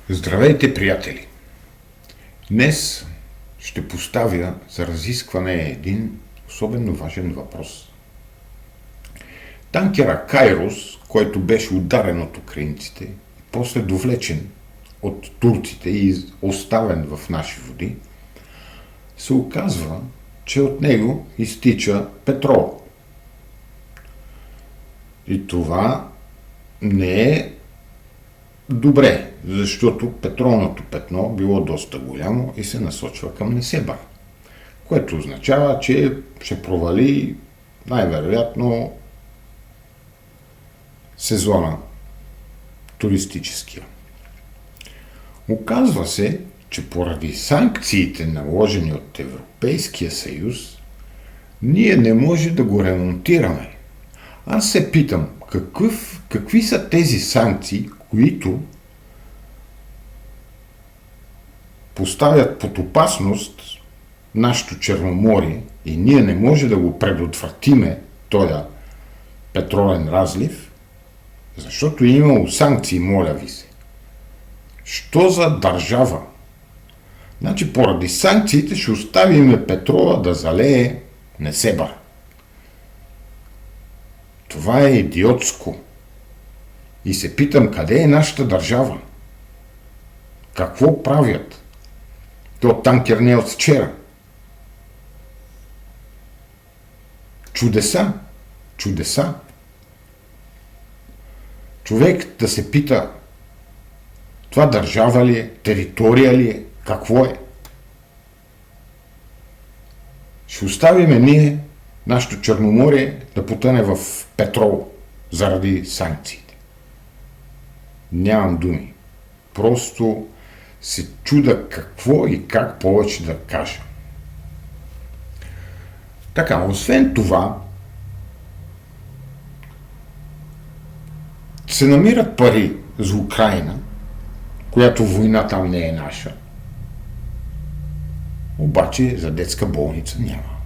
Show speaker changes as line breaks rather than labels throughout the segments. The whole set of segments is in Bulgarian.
Здравейте, приятели! Днес ще поставя за разискване един особено важен въпрос. Танкера Кайрос, който беше ударен от украинците и после довлечен от турците и оставен в наши води, се оказва, че от него изтича петрол. И това не е добре, защото петролното петно било доста голямо и се насочва към Несебър, което означава, че ще провали най-вероятно сезона туристическия. Оказва се, че поради санкциите, наложени от Европейския съюз, ние не може да го ремонтираме. Аз се питам, какви са тези санкции, които поставят под опасност нашето Черноморие и ние не може да го предотвратиме този петролен разлив, защото е имало санкции, моля ви се. Що за държава? Значи поради санкциите ще оставим петрола да залее Несебър. Това е идиотско. И се питам, къде е нашата държава? Какво правят? То танкер не е от вчера. Чудеса. Човек да се пита, това държава ли е, територия ли е, какво е? Ще оставиме ние нашето Черноморие да потъне в петрол заради санкциите. Нямам думи. Просто се чуда какво и как повече да кажа. Така, освен това, се намират пари за Украйна, която война там не е наша. Обаче за детска болница няма.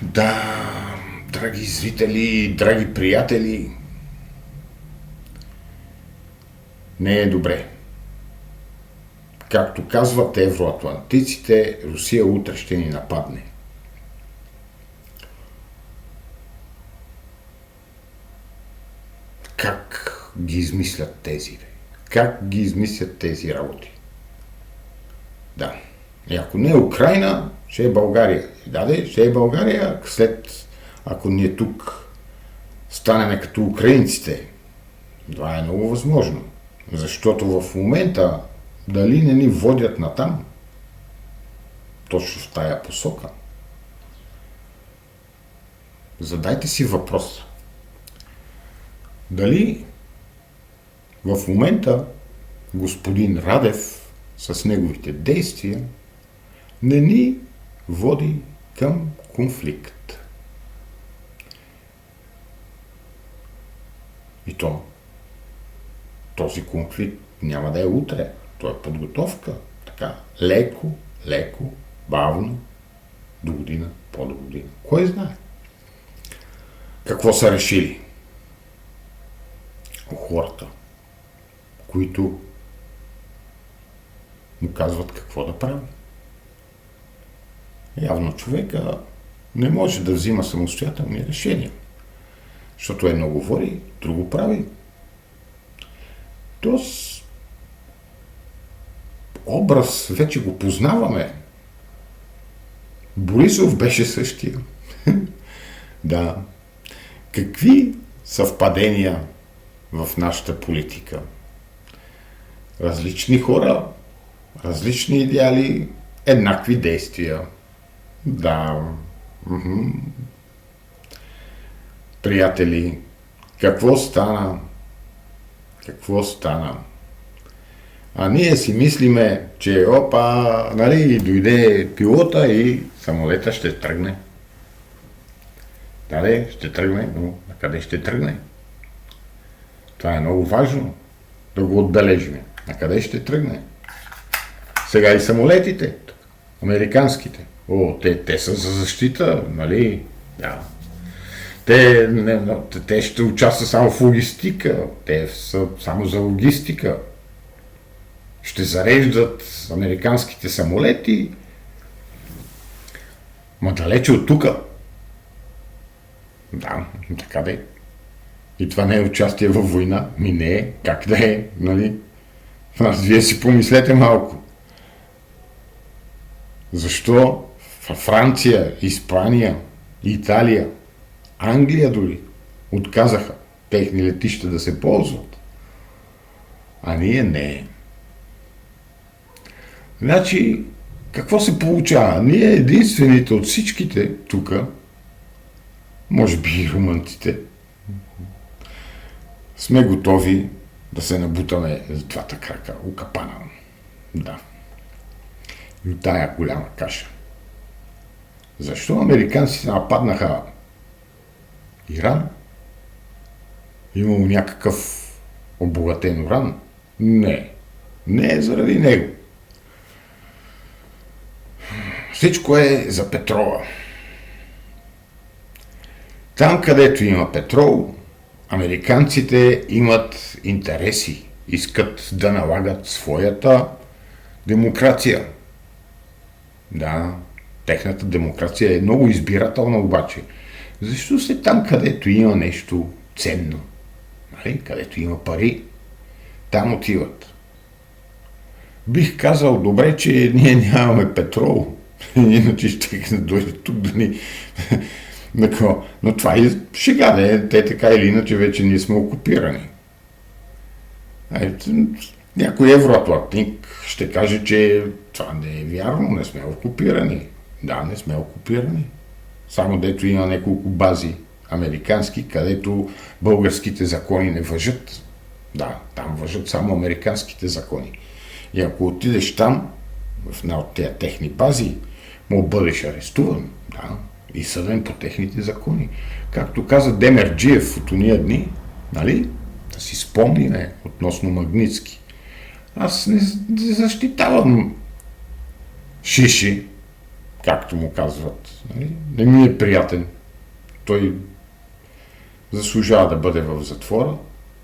Да, драги зрители, драги приятели, не е добре. Както казват евроатлантиците, Русия утре ще ни нападне. Как ги измислят тези? Как ги измислят тези работи? Да. И ако не е Украйна, ще е България. Ще е България след, ако ние тук станеме като украинците. Това е много възможно. Защото в момента дали не ни водят натам, точно в тая посока. Задайте си въпрос. Дали в момента господин Радев с неговите действия не ни води към конфликт? И този конфликт няма да е утре. То е подготовка. Така, леко, бавно, до година, по-до година. Кой знае? Какво са решили хората, които му казват какво да прави? Явно човека не може да взима самостоятелни решения, защото едно говори, друго прави. Този образ вече го познаваме. Борисов беше същия. Да. Какви съвпадения в нашата политика? Различни хора, различни идеали, еднакви действия. Да. Приятели, какво стана? А ние си мислиме, че дойде пилота и самолета ще тръгне. Ще тръгне, но на къде ще тръгне? Това е много важно да го отбележим. На къде ще тръгне? Сега и самолетите, американските. Те са за защита, нали? Да. Те ще участват само в логистика, те са само за логистика. Ще зареждат американските самолети, ма далече от тука. Да, така да е. И това не е участие във война. Не е. Как да е, нали? Вие си помислете малко. Защо Франция, Испания, Италия, Англия дори отказаха техни летища да се ползват? А ние не. Значи, какво се получава? Ние единствените от всичките тук, може би и румънците, сме готови да се набутаме с двата крака у капана. Да. И от тая голяма каша. Защо американците нападнаха Иран? Имало някакъв обогатен уран? Не. Не е заради него. Всичко е за петрола. Там, където има петрол, американците имат интереси. Искат да налагат своята демокрация. Да, техната демокрация е много избирателна обаче. Защо се там, където има нещо ценно? Нали? Където има пари, там отиват. Бих казал, добре, че ние нямаме петрол. Иначе ще дойде тук да ни... Но това е шега, не? Те така или иначе вече ние сме окупирани. Някой евроатлантик ще каже, че това не е вярно, не сме окупирани. Да, не сме окупирани. Само дето има няколко бази американски, където българските закони не важат. Да, там важат само американските закони. И ако отидеш там, в една от тези техни бази, му бъдеш арестуван, да, и съден по техните закони. Както каза Демерджиев от уния дни, нали, да си спомниме относно Магнитски. Аз не защитавам Шиши, както му казват. Нали? Не ми е приятен. Той заслужава да бъде в затвора,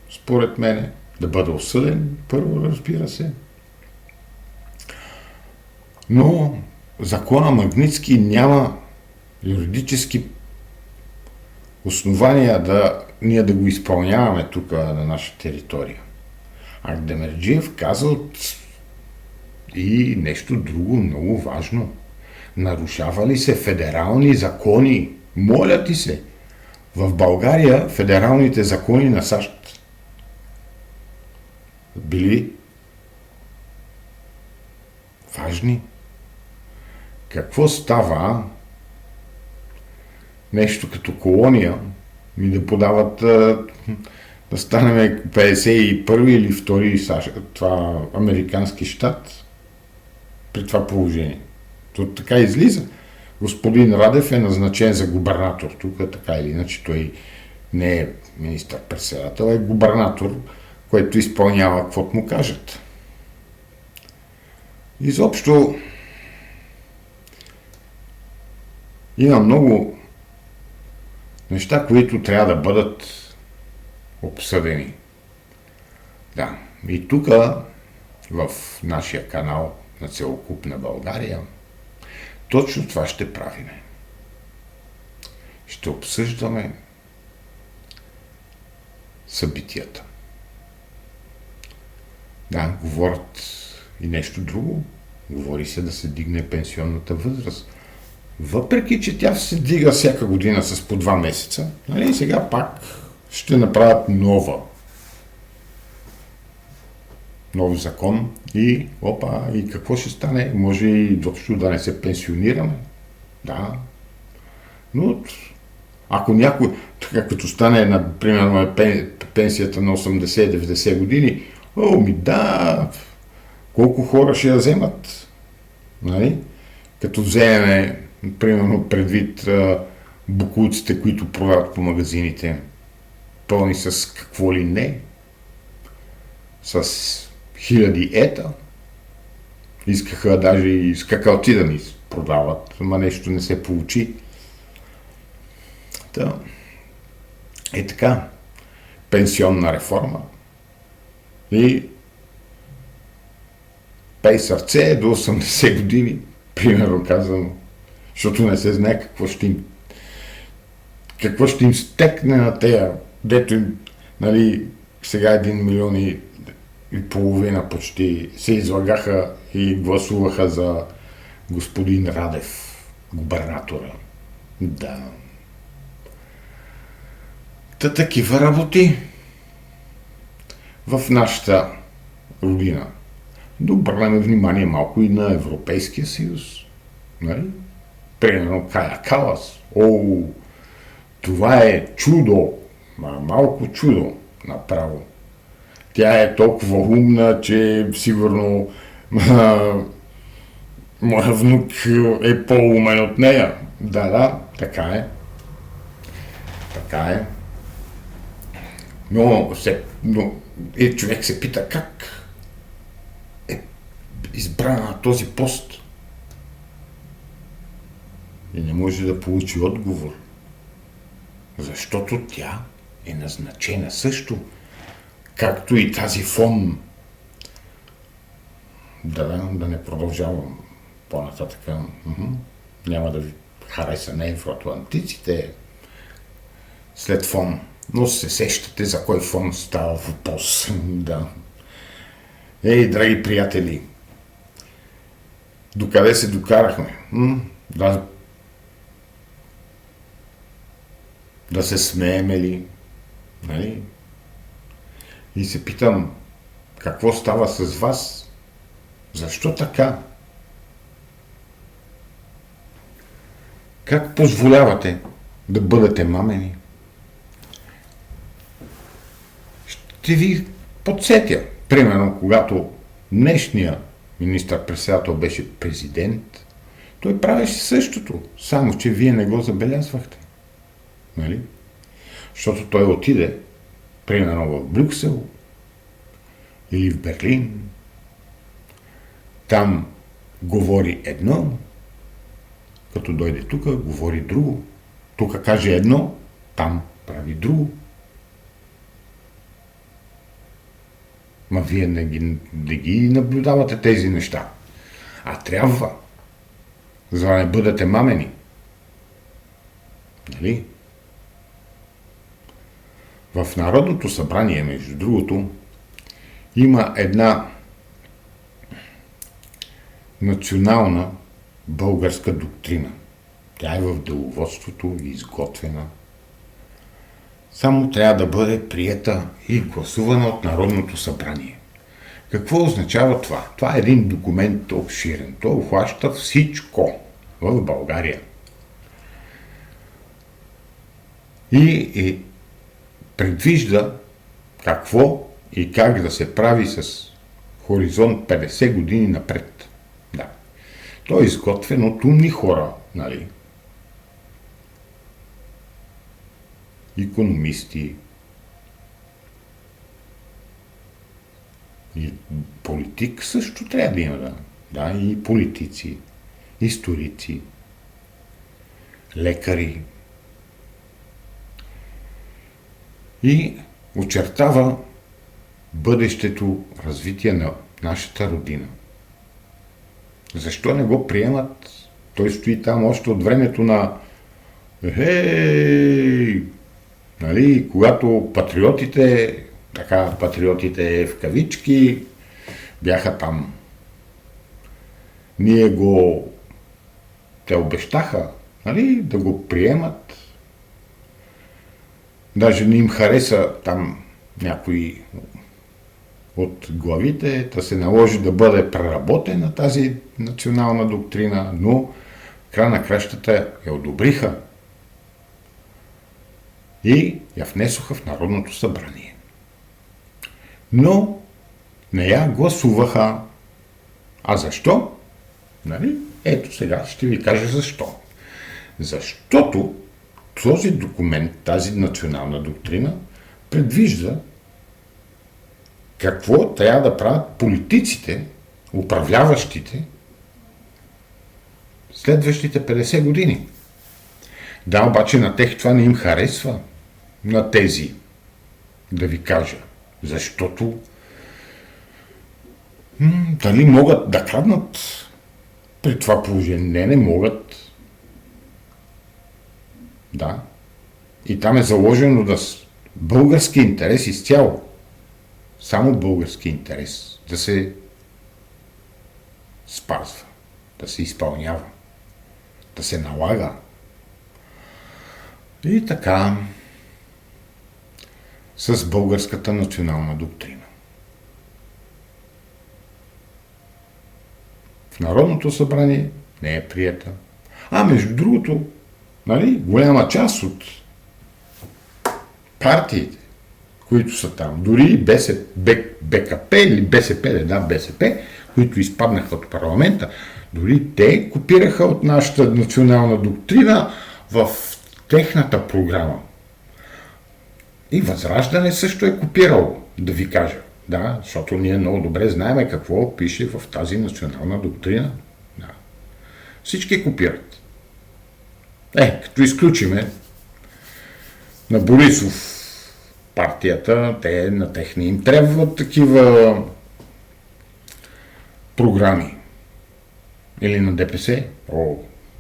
според мене, да бъде осъден, първо, разбира се. Но закона Магнитски няма юридически основания ние да го изпълняваме тук на наша територия. А Демерджиев каза и нещо друго много важно. Нарушава ли се федерални закони? Моля ти се! В България федералните закони на САЩ били важни. Какво става? Нещо като колония ми да подават да станем 51 или 2 САЩ, това американски щат при това положение. То така излиза. Господин Радев е назначен за губернатор тук, така или иначе той не е министър-председател, е губернатор, който изпълнява каквото му кажат. Изобщо има много неща, които трябва да бъдат обсъдени. Да, и тук в нашия канал на Целокупна България точно това ще правиме. Ще обсъждаме събитията. Да, говорят и нещо друго. Говори се да се дигне пенсионната възраст. Въпреки, че тя се дига всяка година с по 2 месеца, нали, сега пак ще направят нов закон и и какво ще стане? Може и изобщо да не се пенсионираме. Да. Но ако някой, така като стане, например, пенсията на 80-90 години, колко хора ще я вземат? Нали? Като вземем, примерно, предвид бокуците, които продават по магазините, пълни с какво ли не, с 1000 ета. Искаха даже и скакалци да ни продават, ама нещо не се получи. Е така, пенсионна реформа и пей сърце до 80 години, примерно казано, защото не се знае какво ще им стекне на тея, дето им, нали, сега 1,5 милиона почти се излагаха и гласуваха за господин Радев, губернатора. Да. Та такива работи в нашата родина. Да обърнем внимание малко и на Европейския съюз. Нали? Примерно Кая Калас. Това е чудо. Малко чудо направо. Тя е толкова умна, че сигурно моя внук е по-умен от нея. Да, така е. Така е. Но човек се пита как е избрана на този пост. И не може да получи отговор. Защото тя е назначена също, както и тази фон. Да не продължавам по-нататък. Няма да ви хареса на евроатлантиците след фон. Но се сещате за кой фон става въпрос. Да. Ей, драги приятели, докъде се докарахме? Да се смееме ли? Нали? И се питам, какво става с вас? Защо така? Как позволявате да бъдете мамени? Ще ви подсетя. Примерно, когато днешния министър-председател беше президент, той правеше същото, само че вие не го забелязвахте. Нали? Защото той отиде, примерно в Брюксел или в Берлин. Там говори едно, като дойде тук, говори друго. Тук каже едно, там прави друго. Ма вие не ги наблюдавате тези неща. А трябва, за да не бъдете мамени. Нали? В Народното събрание, между другото, има една национална българска доктрина. Тя е в деловодството и изготвена. Само трябва да бъде приета и гласувана от Народното събрание. Какво означава това? Това е един документ обширен. Той обхваща всичко в България. И предвижда какво и как да се прави с хоризонт 50 години напред. Да. Той е изготвен от умни хора, нали? Икономисти и политик също трябва да има, да, и политици, историци, лекари. И очертава бъдещето развитие на нашата родина. Защо не го приемат? Той стои там още от времето на нали, когато патриотите в кавички бяха там. Те обещаха, нали, да го приемат. Даже не им хареса там някои от главите, да се наложи да бъде преработена тази национална доктрина, но края на кращата я одобриха и я внесоха в Народното събрание. Но не я гласуваха. А защо? Нали? Ето сега ще ви кажа защо. Защото този документ, тази национална доктрина, предвижда какво трябва да правят политиците, управляващите, следващите 50 години. Да, обаче на тех това не им харесва. на тези, да ви кажа, защото дали могат да краднат при това положение? Не могат. Да. И там е заложено да български интерес изцяло. Само български интерес да се спазва, да се изпълнява, да се налага. И така, с българската национална доктрина. В Народното събрание не е приета. Между другото, голяма част от партиите, които са там, дори БКП или БСП, които изпаднаха от парламента, дори те копираха от нашата национална доктрина в техната програма. И Възраждане също е копирало, да ви кажа. Да, защото ние много добре знаем какво пише в тази национална доктрина. Да. Всички копират. Като изключиме на Борисов партията, на техни им трябват такива програми. Или на ДПС.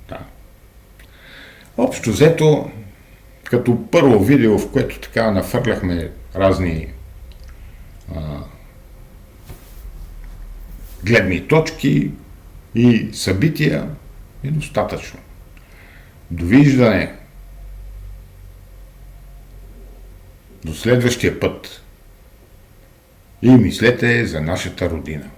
Да. Общо взето, като първо видео, в което така нафърляхме разни гледни точки и събития, е достатъчно. Довиждане. До следващия път. И мислете за нашата родина.